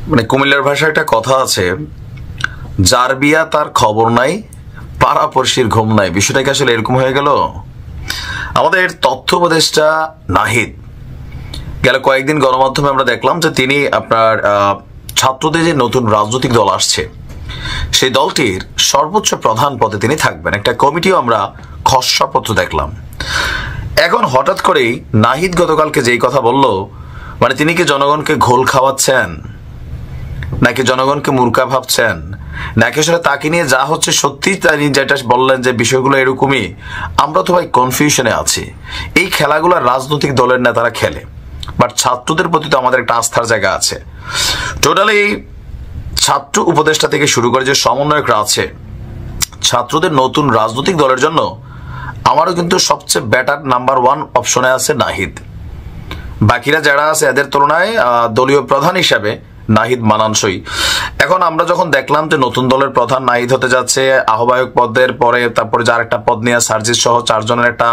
মানে কুমিল্লার ভাষায় একটা কথা আছে, যার বিয়া তার খবর নাই, পাড়াপড়শির ঘুম নাই। বিষয়টা কি আসলে এরকম হয়ে গেল? আমাদের তথ্য উপদেষ্টা নাহিদ গেল কয়েকদিন গণমাধ্যমে আমরা দেখলাম যে তিনি আপনার ছাত্রদের যে নতুন রাজনৈতিক দল আসছে সেই দলটির সর্বোচ্চ প্রধান পদে তিনি থাকবেন। একটা কমিটিও আমরা খসড়াপত্র দেখলাম। এখন হঠাৎ করেই নাহিদ গতকালকে যেই কথা বলল, মানে তিনি কি জনগণকে ঘোল খাওয়াচ্ছেন নাকি জনগণকে মূর্খা ভাবছেন, নাকি আসলে তাকে নিয়ে যা হচ্ছে সত্যি তিনি যেটা বললেন যে বিষয়গুলো এরকমই, আমরা তো ভাই কনফিউশনে আছি। এই খেলাগুলো রাজনৈতিক দলের নেতারা খেলে, বাট ছাত্রদের প্রতি তো আমাদের একটা আস্থার জায়গা আছে। টোটালি ছাত্র উপদেষ্টা থেকে শুরু করে যে সমন্বয়করা আছে, ছাত্রদের নতুন রাজনৈতিক দলের জন্য আমারও কিন্তু সবচেয়ে বেটার নাম্বার 1 অপশনে আছে নাহিদ। বাকিরা যারা আছে এদের তুলনায় দলীয় প্রধান হিসাবে নাহিদ মানানসই। এখন আমরা যখন দেখলাম যে নতুন দলের প্রধান নাহিদ হতে যাচ্ছে, আহ্বায়ক পদের পরে তারপরে যার একটা পদ নিয়ে সার্জিস সহ 4 জনের একটা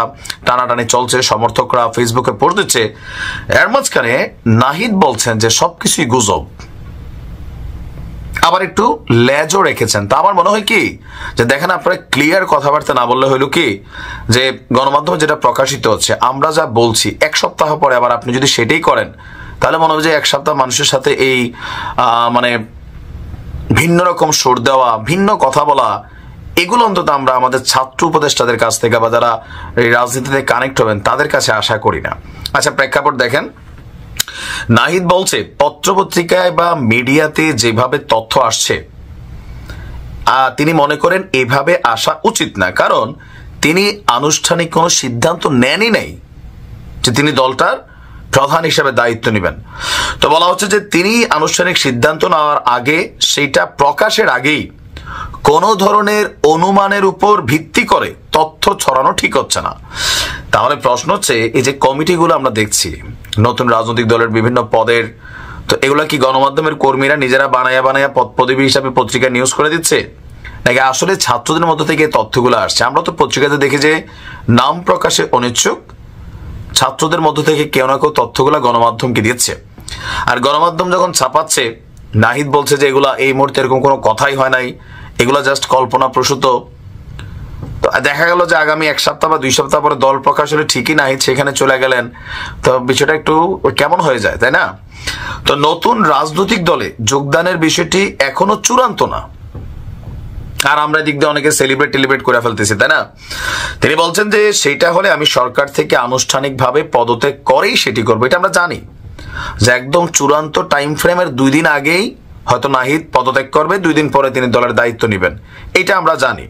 টানাটানি চলছে, সমর্থকরা ফেসবুকে পোস্ট দিচ্ছে। এর মাঝখানে নাহিদ বলছেন যে সবকিছুই গুজব, আবার একটু লেজও রেখেছেন। তা আমার মনে হয় কি যে দেখেন, আপনারা ক্লিয়ার কথাবার্তা না বললে হইল কি যে গণমাধ্যমে যেটা প্রকাশিত হচ্ছে, আমরা যা বলছি 1 সপ্তাহ পরে আবার আপনি যদি সেটাই করেন, তাহলে মনে হবে যে 1 সপ্তাহ মানুষের সাথে এই মানে ভিন্ন রকম সুর দেওয়া, ভিন্ন কথা বলা, এগুলো অন্তত আমরা আমাদের ছাত্র উপদেষ্টাদের কাছ থেকে বা যারা এই রাজনীতিতে কানেক্ট হবেন তাদের কাছে আশা করি না। আচ্ছা, প্রেক্ষাপট দেখেন। নাহিদ বলছে পত্রপত্রিকায় বা মিডিয়াতে যেভাবে তথ্য আসছে তিনি মনে করেন এভাবে আসা উচিত না, কারণ তিনি আনুষ্ঠানিক কোনো সিদ্ধান্ত নেনই নাই যে তিনি দলটার প্রধান হিসেবে দায়িত্ব নেবেন। তো বলা হচ্ছে যে তিনি আনুষ্ঠানিক সিদ্ধান্ত নেওয়ার আগে, সেইটা প্রকাশের আগেই কোনো ধরনের অনুমানের উপর ভিত্তি করে তথ্য ছড়ানো ঠিক হচ্ছে না। তাহলে প্রশ্ন হচ্ছে, এই যে কমিটিগুলো আমরা দেখছি নতুন রাজনৈতিক দলের বিভিন্ন পদের, তো এগুলা কি গণমাধ্যমের কর্মীরা নিজেরা বানায়া পদ পদবী হিসাবে পত্রিকায় নিউজ করে দিচ্ছে, নাকি আসলে ছাত্রদের মধ্য থেকে তথ্যগুলো আসছে? আমরা তো পত্রিকাতে দেখি যে নাম প্রকাশে অনিচ্ছুক ছাত্রদের মধ্য থেকে কেউ না কেউ তথ্যগুলো গণমাধ্যমকে দিচ্ছে। আর গণমাধ্যম যখন ছাপাচ্ছে, নাহিদ বলছে যে এগুলা এই মুহূর্তে এরকম কোনো কথাই হয় নাই, এগুলা জাস্ট কল্পনা প্রসূত। তো দেখা গেল যে আগামী 1 সপ্তাহ বা 2 সপ্তাহ পরে দল প্রকাশ হলে ঠিকই নাহিদ সেখানে চলে গেলেন, তো বিষয়টা একটু কেমন হয়ে যায়, তাই না? তো নতুন রাজনৈতিক দলে যোগদানের বিষয়টি এখনো চূড়ান্ত না, আর আমরা দিক দিয়ে অনেকে সেলিব্রেট করে ফেলতেছি, তাই না? তিনি বলছেন যে সেইটা হলে আমি সরকার থেকে আনুষ্ঠানিকভাবে পদত্যাগ করেই সেটি করবো। এটা আমরা জানি যে একদম চূড়ান্ত টাইম ফ্রেমের 2 দিন আগেই হয়তো নাহিদ পদত্যাগ করবে, 2 দিন পরে তিনি দলের দায়িত্ব নেবেন, এটা আমরা জানি।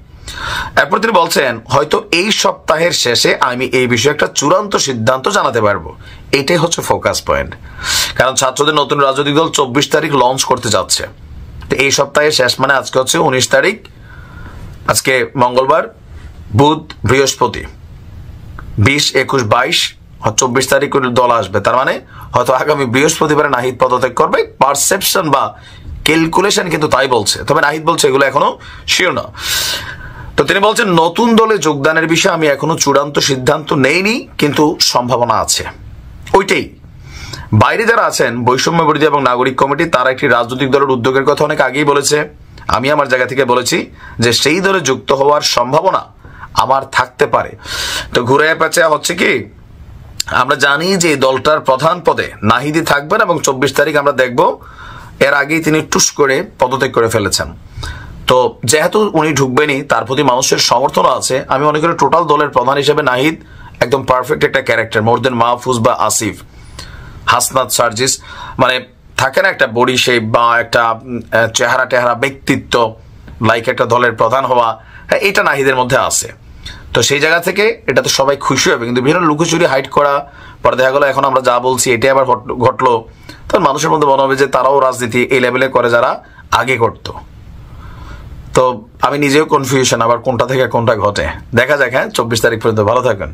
এরপর তিনি বলছেন হয়তো এই সপ্তাহের শেষে আমি এই বিষয়ে একটা চূড়ান্ত সিদ্ধান্ত জানাতে পারবো। এটাই হচ্ছে ফোকাস পয়েন্ট, কারণ ছাত্রদের নতুন রাজনৈতিক দল 24 তারিখ লঞ্চ করতে যাচ্ছে। তো এই সপ্তাহের শেষ মানে আজকে হচ্ছে 19 তারিখ, আজকে মঙ্গলবার, বুধ, বৃহস্পতি, 20, 21, 22, 24 তারিখ দল আসবে। তার মানে হয়তো আগামী বৃহস্পতিবারে নাহিদ পদত্যাগ করবে। পারসেপশন বা ক্যালকুলেশন কিন্তু তাই বলছে, তবে নাহিদ বলছে এগুলো এখনো শিওর না। তো তিনি বলছেন নতুন দলে যোগদানের বিষয়ে আমি এখনো চূড়ান্ত সিদ্ধান্ত নেইনি, কিন্তু সম্ভাবনা আছে। ওইটাই বাইরে যারা আছেন বৈষম্য বিরোধী এবং নাগরিক কমিটি, তারা একটি রাজনৈতিক দলের উদ্যোগের কথা অনেক আগেই বলেছে। আমি আমার জায়গা থেকে বলেছি যে সেই দলে যুক্ত হওয়ার সম্ভাবনা আমার থাকতে পারে। তো ঘুরে পেঁচা হচ্ছে কি, আমরা জানি যে দলটার প্রধান পদে নাহিদই থাকবেন এবং 24 তারিখ আমরা দেখব এর আগেই তিনি টুস করে পদত্যাগ করে ফেলেছেন। তো যেহেতু উনি ঢুকবেনই, তার প্রতি মানুষের সমর্থনও আছে, আমি মনে করি টোটাল দলের প্রধান হিসেবে নাহিদ একদম পারফেক্ট একটা ক্যারেক্টার, মোর দেন মাহফুজ বা আসিফ, হাসনাত, সার্জিস। মানে থাকে না একটা বডি শেপ বা একটা চেহারা ব্যক্তিত্ব, লাইক একটা দলের প্রধান হওয়া, হ্যাঁ এটা নাহিদের মধ্যে আছে। তো সেই জায়গা থেকে এটা তো সবাই খুশি হবে, কিন্তু বিভিন্ন লুকোচুরি হাইড করা পরে দেখা গেলো এখন আমরা যা বলছি এটাই আবার ঘটলো, তখন মানুষের মধ্যে মনে হবে যে তারাও রাজনীতি এই লেভেলে করে যারা আগে করতো। তো আমি নিজেও কনফিউশন, আবার কোনটা থেকে কোনটা ঘটে দেখা যাক। হ্যাঁ, 24 তারিখ পর্যন্ত ভালো থাকবেন।